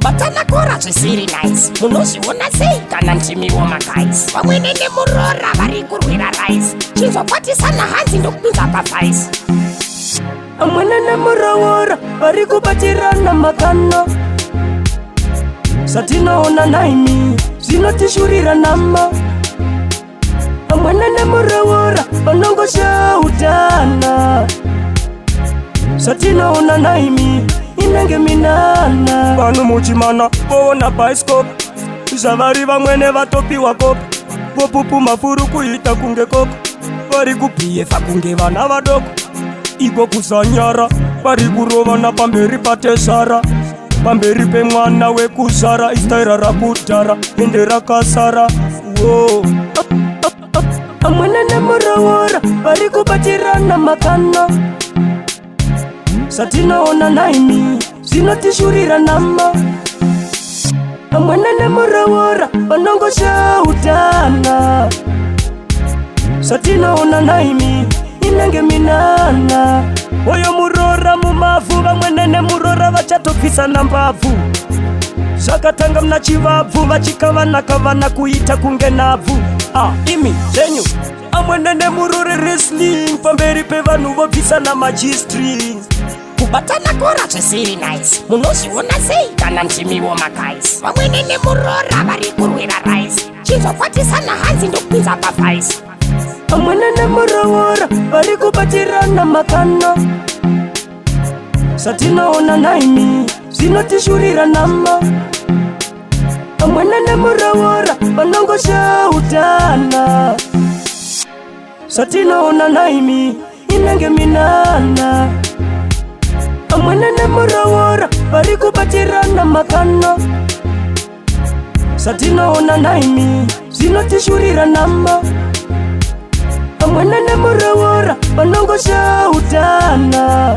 kubatana kora zvisiri nice. Munozviona sei kana mtimiwo magais? Vamwene nemurora vari kurwira rice. Chizokwatisana hanzi ndokupinza pafaisi. Amwene nemurawora vari kubatirana makano. Satinoona naimi zvinotishurira nama. Amwene nemurawora vanongoshautana. Satinoona naimi inenge minana. Vanhu muchimana voona bioscope. Zvavari vamwene vatopiwa kopo. Vopupuma furu kuita kunge koko. Vari kupiefa kunge vana vadoko. Iko kusanyara vari kurovana pamberi patezara. Pamberi pemwana wekuzara istaira rakudhara ende rakasara. Amwene nemurawora vari kubatirana makano. Satinoona naimi zvinotishurira nama. Amwene nemurawora vanongoshautana. Satinoona naimi inenge minana. Oyo murora mumavhu vamwene nemurora vachatopfisana mbavhu. Zvakatanga muna chivabvu vachikavanakavana kuita kunge nabvu. Imi zvenyu amwene nemurore wrestling pamberi pevanhu vopfisana magistring. Kubatana kora zvisiri nice. Munozviona sei kana mtimiwo magais? Vamwene nemurora vari kurwira rice. Chizokwatisana hanzi ndokupinza pafaisi. Amwene nemurawora vari kubatirana makano. Satinoona naimi zvinotishurira nama. Amwene nemurawora vanongoshautana. Satinoona naimi inenge minana. Amwene nemurawora vari kubatirana makano. Satinoona naimi zvinotishurira nama. Amwene nemurawora vanongoshautana.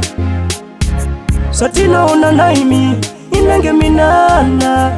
Satinoona naimi inenge minana.